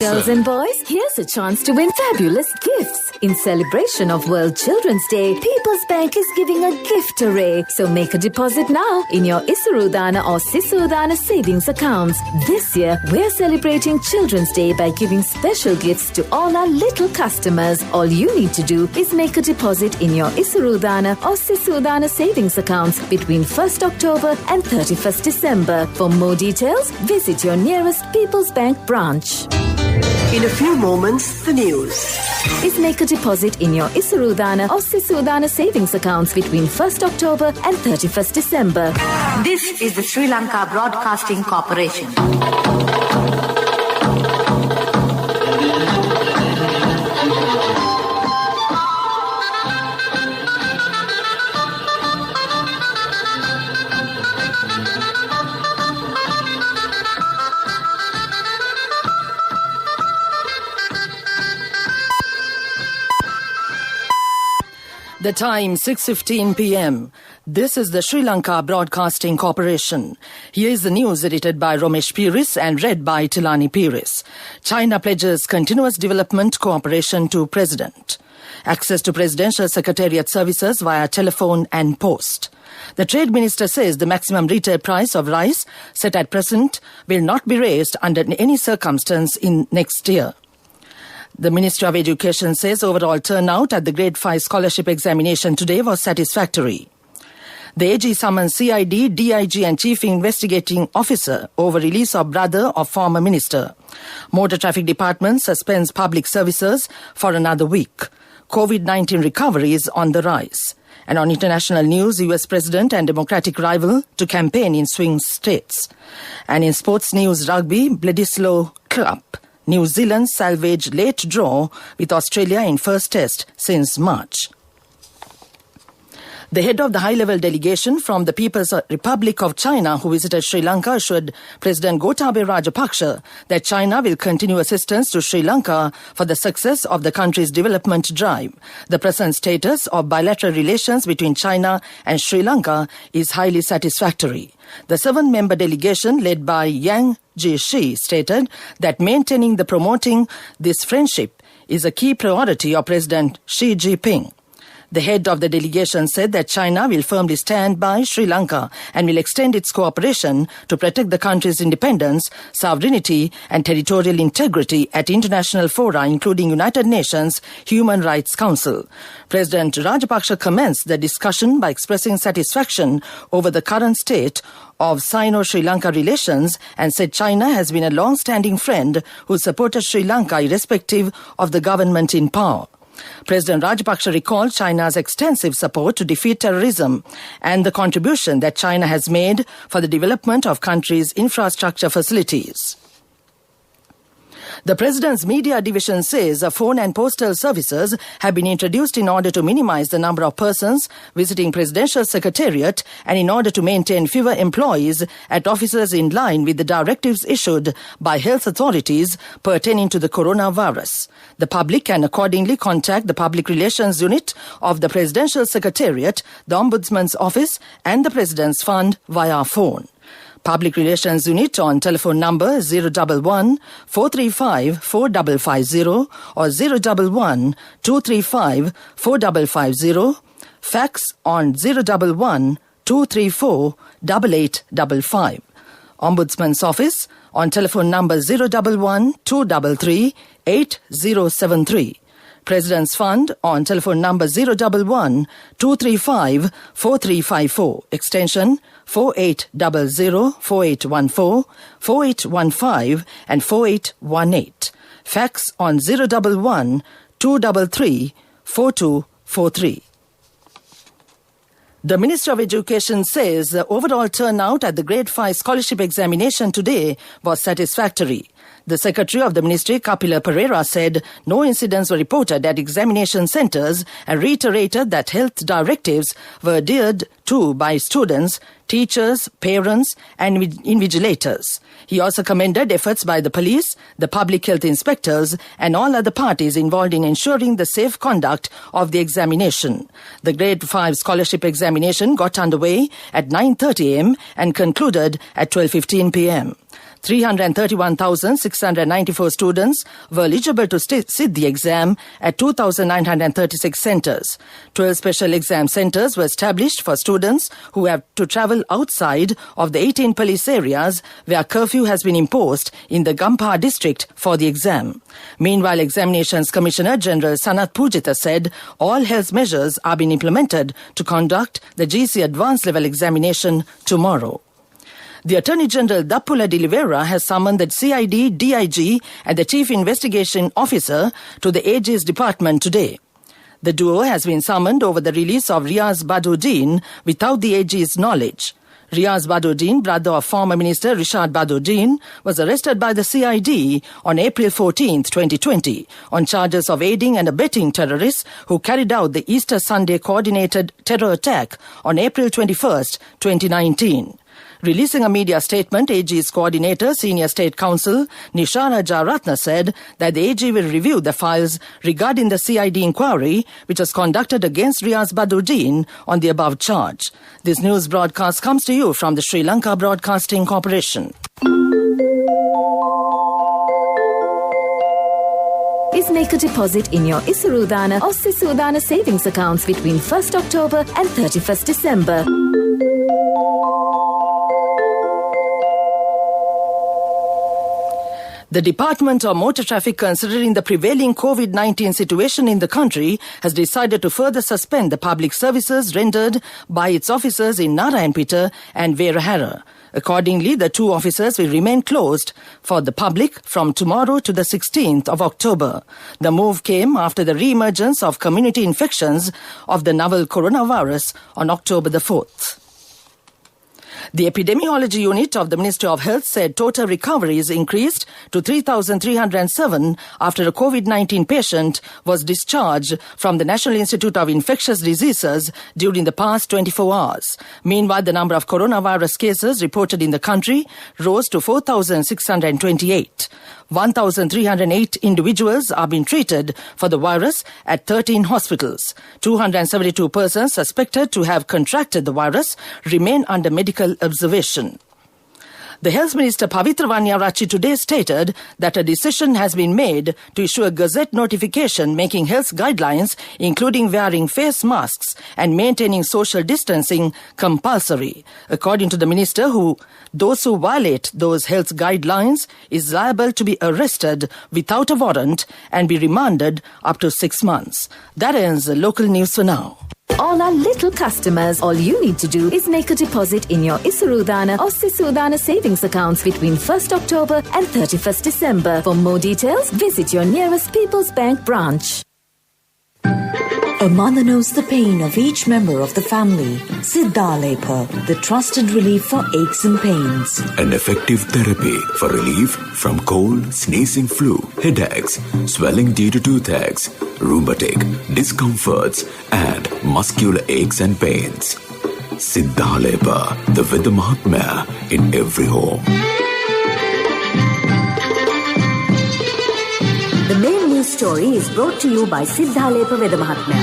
Girls and boys, here's a chance to win fabulous gifts. In celebration of World Children's Day, People's Bank is giving a gift array. So make a deposit now in your Isarudana or Sisudana savings accounts. This year, we're celebrating Children's Day by giving special gifts to all our little customers. All you need to do is make a deposit in your Isarudana or Sisudana savings accounts between 1st October and 31st December. For more details, visit your nearest People's Bank branch. In a few moments, the news. Is make a deposit in your Isarudana or Sisudana savings accounts between 1st October and 31st December. This is the Sri Lanka Broadcasting Corporation. The time 6:15 p.m. This is the Sri Lanka Broadcasting Corporation. Here is the news edited by Romesh Piris and read by Tilani Piris. China pledges continuous development cooperation to President. Access to Presidential Secretariat services via telephone and post. The Trade Minister says the maximum retail price of rice set at present will not be raised under any circumstance in next year. The Ministry of Education says overall turnout at the Grade 5 scholarship examination today was satisfactory. The AG summons CID, DIG and Chief Investigating Officer over release of brother of former minister. Motor Traffic Department suspends public services for another week. COVID-19 recovery is on the rise. And on international news, US President and Democratic rival to campaign in swing states. And in sports news, rugby, Bledisloe Club. New Zealand salvaged late draw with Australia in first test since March. The head of the high-level delegation from the People's Republic of China who visited Sri Lanka assured President Gotabaya Rajapaksa that China will continue assistance to Sri Lanka for the success of the country's development drive. The present status of bilateral relations between China and Sri Lanka is highly satisfactory. The 7-member delegation led by Yang Jieshi stated that maintaining the promoting this friendship is a key priority of President Xi Jinping. The head of the delegation said that China will firmly stand by Sri Lanka and will extend its cooperation to protect the country's independence, sovereignty and territorial integrity at international fora including United Nations Human Rights Council. President Rajapaksa commenced the discussion by expressing satisfaction over the current state of Sino-Sri Lanka relations and said China has been a long-standing friend who supported Sri Lanka irrespective of the government in power. President Rajapaksa recalled China's extensive support to defeat terrorism and the contribution that China has made for the development of country's infrastructure facilities. The President's Media Division says phone and postal services have been introduced in order to minimize the number of persons visiting Presidential Secretariat and in order to maintain fewer employees at offices in line with the directives issued by health authorities pertaining to the coronavirus. The public can accordingly contact the Public Relations Unit of the Presidential Secretariat, the Ombudsman's Office and the President's Fund via phone. Public Relations Unit on telephone number 011 435 4550 or 011 235 4550, fax on 011 234 8855. Ombudsman's Office on telephone number 011 233 8073. President's Fund on telephone number 011 235 4354, extension 4800, 4814, 4815 and 4818. Fax on 011 233 4243. The Minister of Education says the overall turnout at the Grade 5 scholarship examination today was satisfactory. The Secretary of the Ministry, Kapila Pereira, said no incidents were reported at examination centres and reiterated that health directives were adhered to by students, teachers, parents and invigilators. He also commended efforts by the police, the public health inspectors and all other parties involved in ensuring the safe conduct of the examination. The Grade 5 scholarship examination got underway at 9:30 am and concluded at 12:15 pm. 331,694 students were eligible to sit the exam at 2,936 centres. 12 special exam centres were established for students who have to travel outside of the 18 police areas where curfew has been imposed in the Gampha district for the exam. Meanwhile, Examinations Commissioner General Sanath Pujitha said all health measures are being implemented to conduct the GC Advanced Level examination tomorrow. The Attorney General Dappula de Oliveira has summoned the CID, DIG and the Chief Investigation Officer to the AG's department today. The duo has been summoned over the release of Riaz Badruddin without the AG's knowledge. Riaz Badruddin, brother of former Minister Rishad Badruddin, was arrested by the CID on April 14, 2020, on charges of aiding and abetting terrorists who carried out the Easter Sunday coordinated terror attack on April 21, 2019. Releasing a media statement, AG's coordinator, Senior State Counsel Nishara Jaratna said that the AG will review the files regarding the CID inquiry which was conducted against Riaz Badruddin on the above charge. This news broadcast comes to you from the Sri Lanka Broadcasting Corporation. Is make a deposit in your Isarudana or Sisudana savings accounts between 1st October and 31st December. The Department of Motor Traffic, considering the prevailing COVID-19 situation in the country, has decided to further suspend the public services rendered by its officers in Narayanpeta and Verahara. Accordingly, the two offices will remain closed for the public from tomorrow to the 16th of October. The move came after the re-emergence of community infections of the novel coronavirus on October the 4th. The Epidemiology Unit of the Ministry of Health said total recoveries increased to 3,307 after a COVID-19 patient was discharged from the National Institute of Infectious Diseases during the past 24 hours. Meanwhile, the number of coronavirus cases reported in the country rose to 4,628. 1,308 individuals are being treated for the virus at 13 hospitals. 272 persons suspected to have contracted the virus remain under medical observation. The Health Minister Pavitra Vanyarachi today stated that a decision has been made to issue a Gazette notification making health guidelines, including wearing face masks and maintaining social distancing, compulsory. According to the Minister, those who violate those health guidelines is liable to be arrested without a warrant and be remanded up to 6 months. That ends the local news for now. All our little customers, all you need to do is make a deposit in your Isarudana or Sisudana savings accounts between 1st October and 31st December. For more details, visit your nearest People's Bank branch. A mother knows the pain of each member of the family. Siddhalepa, the trusted relief for aches and pains. An effective therapy for relief from cold, sneezing, flu, headaches, swelling due to toothaches, rheumatic, discomforts, and muscular aches and pains. Siddhalepa, the Veda Mahatmya in every home. The main news story is brought to you by Siddhalepa Vedamahatmya.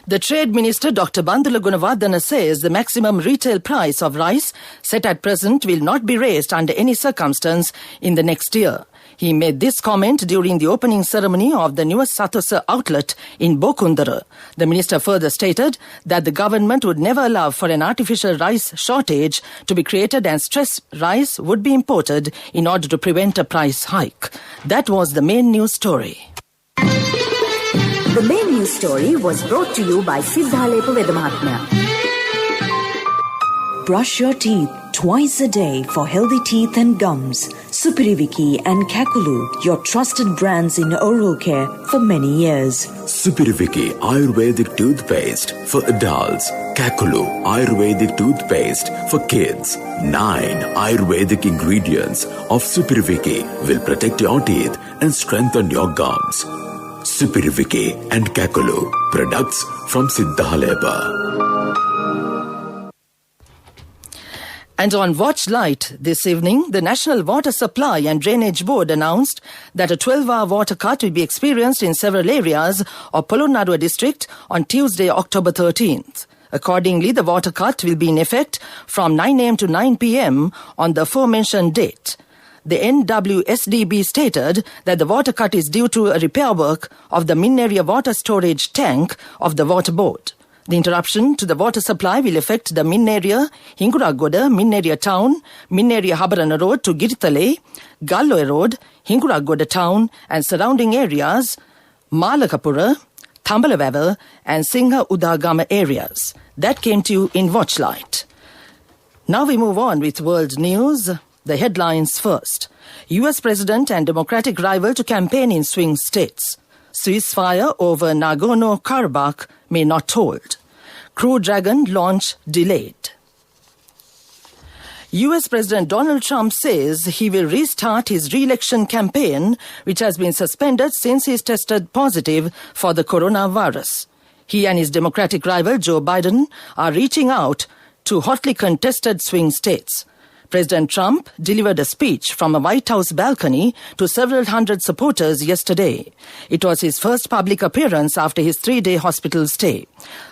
The Trade Minister Dr. Bandula Gunawardena says the maximum retail price of rice set at present will not be raised under any circumstance in the next year. He made this comment during the opening ceremony of the newest Satosa outlet in Bokundara. The minister further stated that the government would never allow for an artificial rice shortage to be created and stressed rice would be imported in order to prevent a price hike. That was the main news story. The main news story was brought to you by Siddhalepa Vedamahatmya. Brush your teeth twice a day for healthy teeth and gums. Supiriviki and Kakulu, your trusted brands in oral care for many years. Supiriviki Ayurvedic toothpaste for adults. Kakulu Ayurvedic toothpaste for kids. 9 Ayurvedic ingredients of Supiriviki will protect your teeth and strengthen your gums. Supiriviki and Kakulu, products from Siddhalepa. And on Watch Light this evening, the National Water Supply and Drainage Board announced that a 12-hour water cut will be experienced in several areas of Polonnaruwa district on Tuesday, October 13th. Accordingly, the water cut will be in effect from 9 a.m. to 9 p.m. on the aforementioned date. The NWSDB stated that the water cut is due to a repair work of the Minneria water storage tank of the water board. The interruption to the water supply will affect the Minneria, Hinguragoda, Minneria Town, Minneria Habarana Road to Giritale, Galloe Road, Hinguragoda Town and surrounding areas, Malakapura, Thambalavavel and Singha Udagama areas. That came to you in Watchlight. Now we move on with world news. The headlines first. US President and Democratic rival to campaign in swing states. Ceasefire over Nagorno-Karabakh may not hold. Crew Dragon launch delayed. US President Donald Trump says he will restart his re-election campaign, which has been suspended since he's tested positive for the coronavirus. He and his Democratic rival Joe Biden are reaching out to hotly contested swing states. President Trump delivered a speech from a White House balcony to several hundred supporters yesterday. It was his first public appearance after his 3-day hospital stay.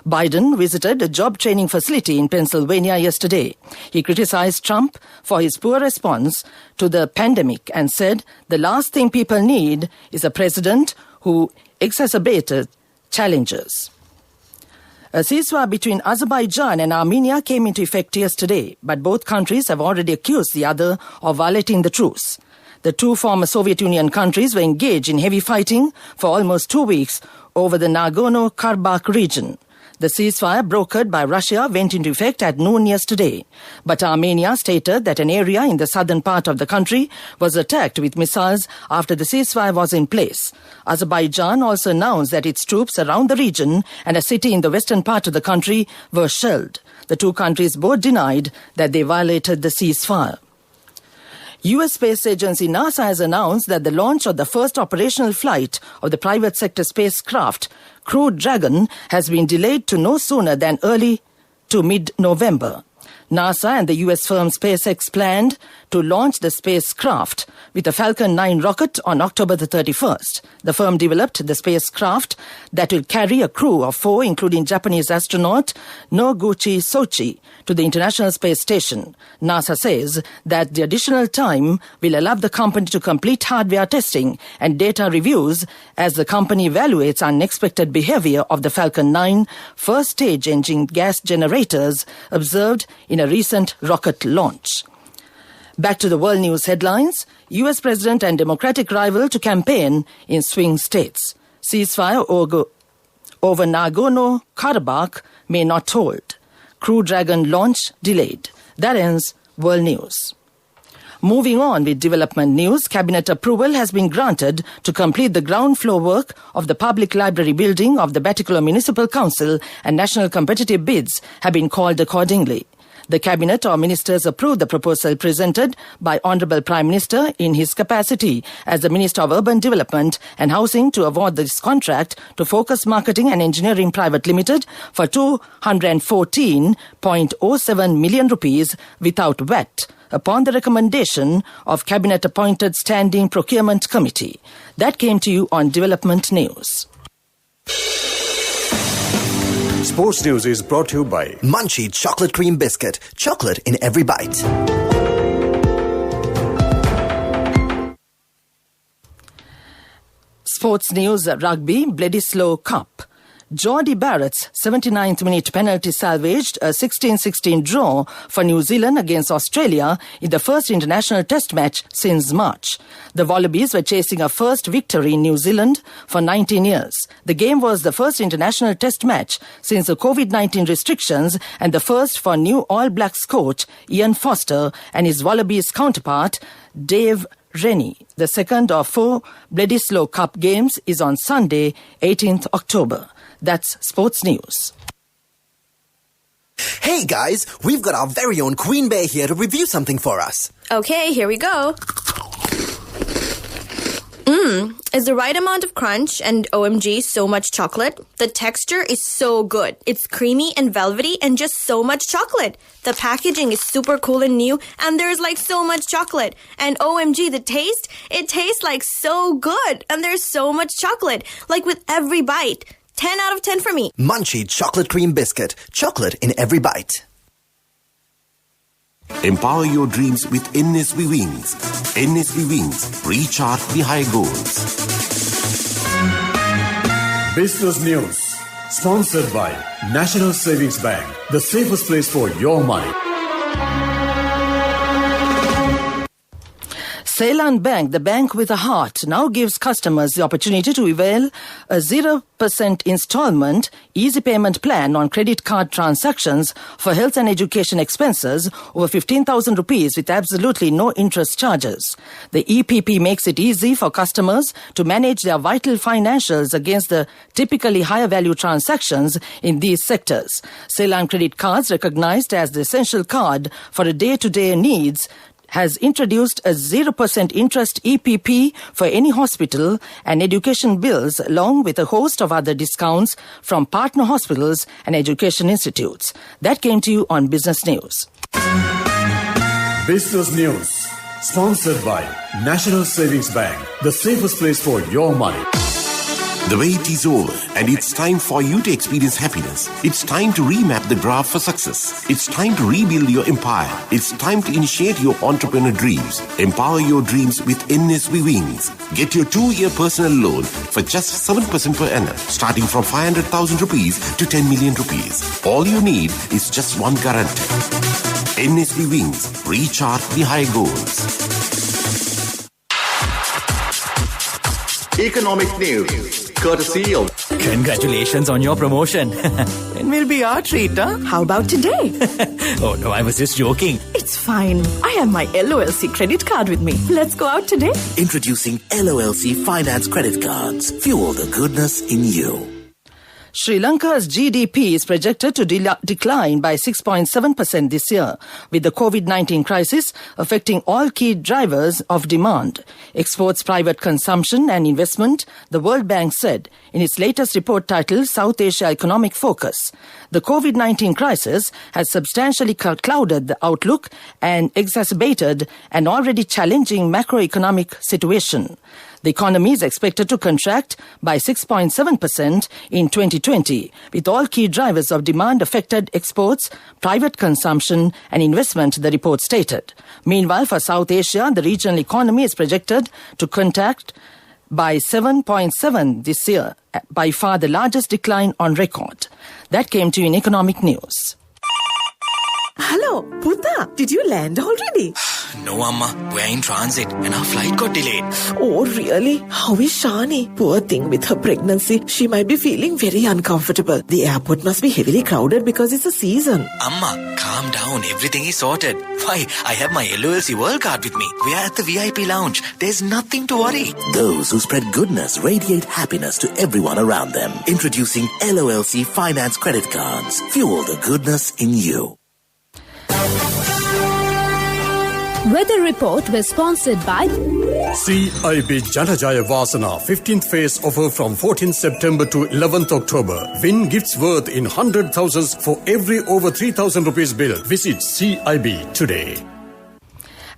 Biden visited a job training facility in Pennsylvania yesterday. He criticized Trump for his poor response to the pandemic and said the last thing people need is a president who exacerbated challenges. A ceasefire between Azerbaijan and Armenia came into effect yesterday, but both countries have already accused the other of violating the truce. The two former Soviet Union countries were engaged in heavy fighting for almost 2 weeks over the Nagorno-Karabakh region. The ceasefire brokered by Russia went into effect at noon yesterday, but Armenia stated that an area in the southern part of the country was attacked with missiles after the ceasefire was in place. Azerbaijan also announced that its troops around the region and a city in the western part of the country were shelled. The two countries both denied that they violated the ceasefire. US Space Agency NASA has announced that the launch of the first operational flight of the private sector spacecraft, Crew Dragon, has been delayed to no sooner than early to mid-November. NASA and the US firm SpaceX planned to launch the spacecraft with a Falcon 9 rocket on October the 31st. The firm developed the spacecraft that will carry a crew of 4, including Japanese astronaut Noguchi Sochi, to the International Space Station. NASA says that the additional time will allow the company to complete hardware testing and data reviews as the company evaluates unexpected behavior of the Falcon 9 first-stage engine gas generators observed in a recent rocket launch. Back to the world news headlines. US President and Democratic rival to campaign in swing states. Ceasefire over Nagorno-Karabakh may not hold. Crew Dragon launch delayed. That ends world news. Moving on with development news, Cabinet approval has been granted to complete the ground floor work of the public library building of the Batticaloa Municipal Council, and national competitive bids have been called accordingly. The Cabinet or Ministers approved the proposal presented by Honourable Prime Minister in his capacity as the Minister of Urban Development and Housing to award this contract to Focus Marketing and Engineering Private Limited for ₹214.07 million without VAT, upon the recommendation of Cabinet-appointed Standing Procurement Committee. That came to you on Development News. Sports News is brought to you by Munchie Chocolate Cream Biscuit. Chocolate in every bite. Sports news, rugby, Bledisloe Cup. Geordie Barrett's 79th minute penalty salvaged a 16-16 draw for New Zealand against Australia in the first international test match since March. The Wallabies were chasing a first victory in New Zealand for 19 years. The game was the first international test match since the COVID-19 restrictions and the first for new All Blacks coach Ian Foster and his Wallabies counterpart Dave Rennie. The second of 4 Bledisloe Cup games is on Sunday, 18th October. That's sports news. Hey guys, we've got our very own Queen Bear here to review something for us. Okay, here we go. Is the right amount of crunch and OMG so much chocolate. The texture is so good. It's creamy and velvety and just so much chocolate. The packaging is super cool and new and there's like so much chocolate. And OMG, the taste, it tastes like so good and there's so much chocolate. Like with every bite. 10 out of 10 for me. Munchie chocolate cream biscuit. Chocolate in every bite. Empower your dreams with NSV Wings. NSV Wings. Recharge the high goals. Business News. Sponsored by National Savings Bank. The safest place for your money. Ceylon Bank, the bank with a heart, now gives customers the opportunity to avail a 0% installment, easy payment plan on credit card transactions for health and education expenses over 15,000 rupees with absolutely no interest charges. The EPP makes it easy for customers to manage their vital financials against the typically higher value transactions in these sectors. Ceylon credit cards, recognized as the essential card for a day-to-day needs, has introduced a 0% interest EPP for any hospital and education bills, along with a host of other discounts from partner hospitals and education institutes. That came to you on Business News. Business News. Sponsored by National Savings Bank. The safest place for your money. The wait is over, and it's time for you to experience happiness. It's time to remap the graph for success. It's time to rebuild your empire. It's time to initiate your entrepreneur dreams. Empower your dreams with NSV Wings. Get your 2-year personal loan for just 7% per annum, starting from 500,000 rupees to 10 million rupees. All you need is just one guarantee. NSV Wings. Recharge the high goals. Economic news, courtesy of... Congratulations on your promotion. When will be our treat, huh? How about today? Oh no, I was just joking. It's fine. I have my LOLC credit card with me. Let's go out today. Introducing LOLC Finance Credit Cards. Fuel the goodness in you. Sri Lanka's GDP is projected to decline by 6.7% this year, with the COVID-19 crisis affecting all key drivers of demand. Exports, private consumption and investment, the World Bank said in its latest report titled South Asia Economic Focus. The COVID-19 crisis has substantially clouded the outlook and exacerbated an already challenging macroeconomic situation. The economy is expected to contract by 6.7% in 2020, with all key drivers of demand affected exports, private consumption and investment, the report stated. Meanwhile, for South Asia, the regional economy is projected to contract by 7.7% this year, by far the largest decline on record. That came to you in Economic News. Hello, Puta, did you land already? No, Amma. We're in transit and our flight got delayed. Oh, really? How is Shani? Poor thing with her pregnancy. She might be feeling very uncomfortable. The airport must be heavily crowded because it's a season. Amma, calm down. Everything is sorted. Why, I have my LOLC World Card with me. We are at the VIP lounge. There's nothing to worry. Those who spread goodness radiate happiness to everyone around them. Introducing LOLC Finance Credit Cards. Fuel the goodness in you. Weather report was sponsored by CIB Janajaya Vasana 15th phase offer from 14th September to 11th October. Win gifts worth in 100,000s for every over 3,000 rupees bill. Visit CIB today.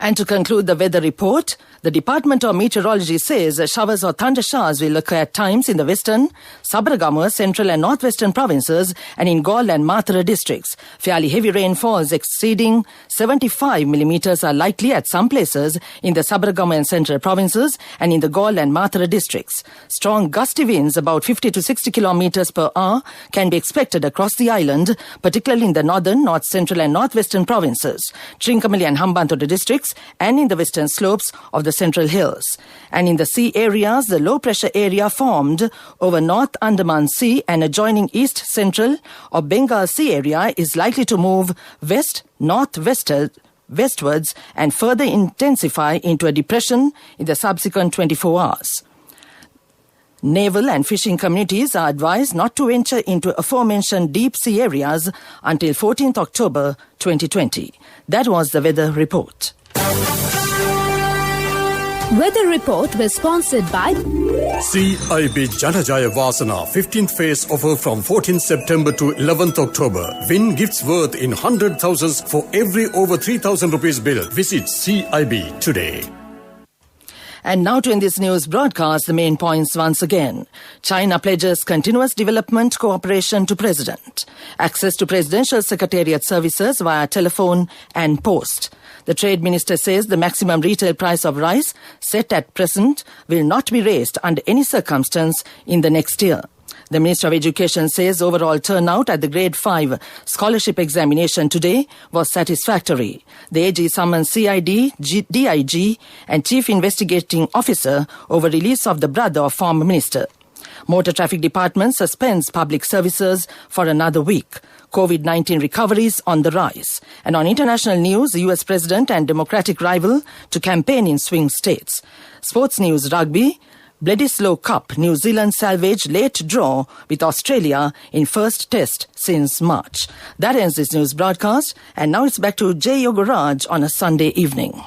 And to conclude the weather report, the Department of Meteorology says showers or thunder showers will occur at times in the western, Sabaragama, central and northwestern provinces and in Galle and Mathura districts. Fairly heavy rainfalls exceeding 75 millimeters are likely at some places in the Sabaragama and central provinces and in the Galle and Mathura districts. Strong gusty winds, about 50 to 60 kilometers per hour, can be expected across the island, particularly in the northern, north central and northwestern provinces, Trincomalee and Hambantota districts, and in the western slopes of the Central Hills. And in the sea areas, the low pressure area formed over North Andaman Sea and adjoining East Central or Bengal Sea area is likely to move westwards and further intensify into a depression in the subsequent 24 hours. Naval and fishing communities are advised not to venture into aforementioned deep sea areas until 14th October 2020. That was the weather report. Weather report was sponsored by CIB Janajaya Vasana 15th phase offer from 14th September to 11th October. Win gifts worth in 100,000s for every over 3,000 rupees bill. Visit CIB today. And now to end this news broadcast, the main points once again. China pledges continuous development cooperation to President. Access to Presidential Secretariat services via telephone and post. The Trade Minister says the maximum retail price of rice set at present will not be raised under any circumstance in the next year. The Minister of Education says overall turnout at the Grade 5 scholarship examination today was satisfactory. The AG summoned CID, DIG and Chief Investigating Officer over release of the brother of former Minister. Motor Traffic Department suspends public services for another week. COVID-19 recoveries on the rise. And on international news, the US President and Democratic rival to campaign in swing states. Sports news, rugby. Bledisloe Cup, New Zealand salvage late draw with Australia in first test since March. That ends this news broadcast, and now it's back to Jay Yogaraj on a Sunday evening.